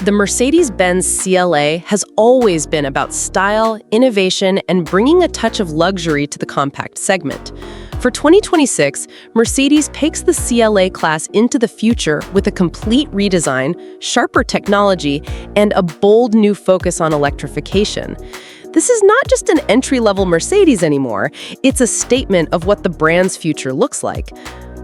The Mercedes-Benz CLA has always been about style, innovation, and bringing a touch of luxury to the compact segment. For 2026, Mercedes takes the CLA-Class into the future with a complete redesign, sharper technology, and a bold new focus on electrification. This is not just an entry-level Mercedes anymore, it's a statement of what the brand's future looks like.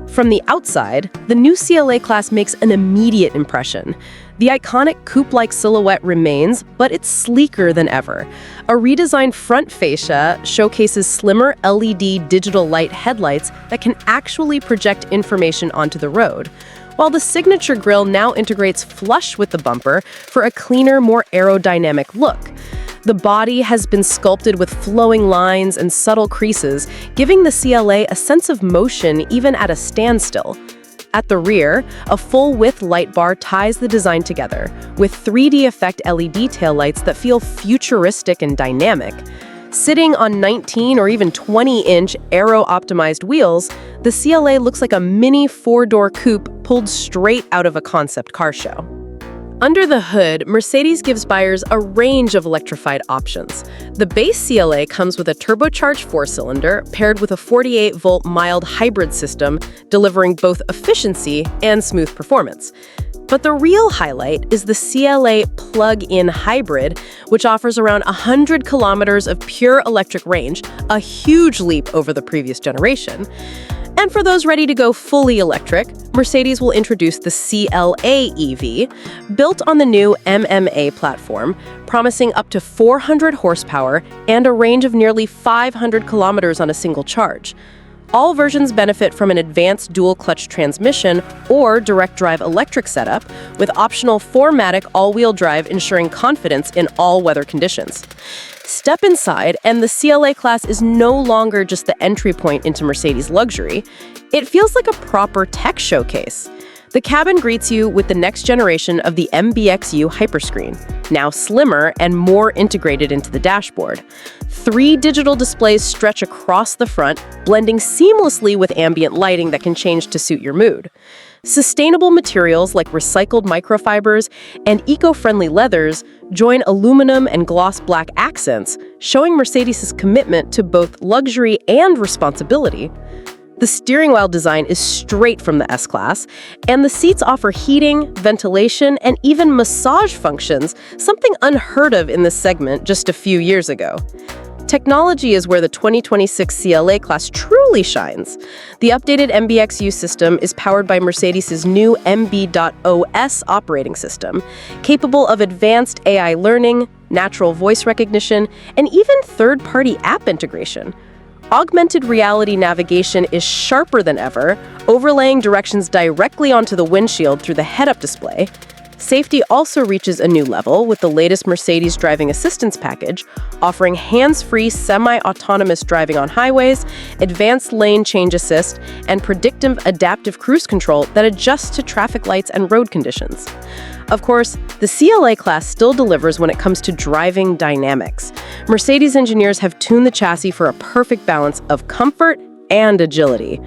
From the outside, the new CLA-Class makes an immediate impression. The iconic coupe-like silhouette remains, but it's sleeker than ever. A redesigned front fascia showcases slimmer LED digital light headlights that can actually project information onto the road, while the signature grille now integrates flush with the bumper for a cleaner, more aerodynamic look. The body has been sculpted with flowing lines and subtle creases, giving the CLA a sense of motion even at a standstill. At the rear, a full-width light bar ties the design together, with 3D effect LED taillights that feel futuristic and dynamic. Sitting on 19 or even 20-inch aero-optimized wheels, the CLA looks like a mini four-door coupe pulled straight out of a concept car show. Under the hood, Mercedes gives buyers a range of electrified options. The base CLA comes with a turbocharged four-cylinder paired with a 48-volt mild hybrid system, delivering both efficiency and smooth performance. But the real highlight is the CLA plug-in hybrid, which offers around 100 kilometers of pure electric range, a huge leap over the previous generation. And for those ready to go fully electric, Mercedes will introduce the CLA EV, built on the new MMA platform, promising up to 400 horsepower and a range of nearly 500 kilometers on a single charge. All versions benefit from an advanced dual-clutch transmission or direct-drive electric setup, with optional 4MATIC all-wheel drive ensuring confidence in all weather conditions. Step inside, and the CLA-Class is no longer just the entry point into Mercedes luxury. It feels like a proper tech showcase. The cabin greets you with the next generation of the MBUX hyperscreen, now slimmer and more integrated into the dashboard. 3 digital displays stretch across the front, blending seamlessly with ambient lighting that can change to suit your mood. Sustainable materials like recycled microfibers and eco-friendly leathers join aluminum and gloss black accents, showing Mercedes' commitment to both luxury and responsibility. The steering wheel design is straight from the S-Class, and the seats offer heating, ventilation, and even massage functions, something unheard of in this segment just a few years ago. Technology is where the 2026 CLA-Class truly shines. The updated MBUX system is powered by Mercedes' new MB.OS operating system, capable of advanced AI learning, natural voice recognition, and even third-party app integration. Augmented reality navigation is sharper than ever, overlaying directions directly onto the windshield through the head-up display. Safety also reaches a new level with the latest Mercedes driving assistance package, offering hands-free semi-autonomous driving on highways, advanced lane change assist, and predictive adaptive cruise control that adjusts to traffic lights and road conditions. Of course, the CLA-Class still delivers when it comes to driving dynamics. Mercedes engineers have tuned the chassis for a perfect balance of comfort and agility.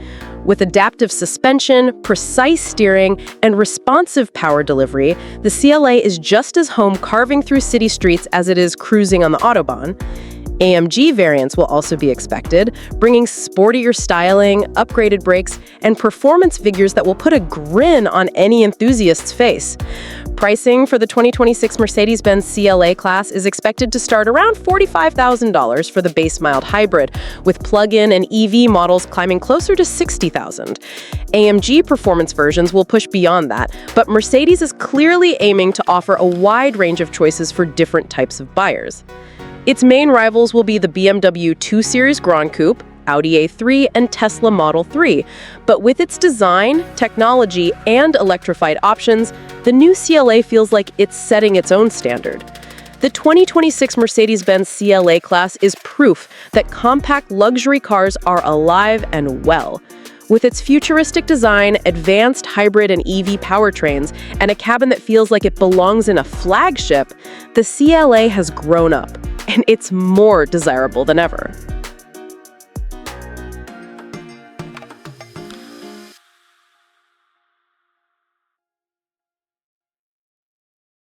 With adaptive suspension, precise steering, and responsive power delivery, the CLA is just as home carving through city streets as it is cruising on the Autobahn. AMG variants will also be expected, bringing sportier styling, upgraded brakes, and performance figures that will put a grin on any enthusiast's face. Pricing for the 2026 Mercedes-Benz CLA-Class is expected to start around $45,000 for the base mild hybrid, with plug-in and EV models climbing closer to $60,000. AMG performance versions will push beyond that, but Mercedes is clearly aiming to offer a wide range of choices for different types of buyers. Its main rivals will be the BMW 2 Series Gran Coupe, Audi A3, and Tesla Model 3. But with its design, technology, and electrified options, the new CLA feels like it's setting its own standard. The 2026 Mercedes-Benz CLA-Class is proof that compact luxury cars are alive and well. With its futuristic design, advanced hybrid and EV powertrains, and a cabin that feels like it belongs in a flagship, the CLA has grown up, and it's more desirable than ever.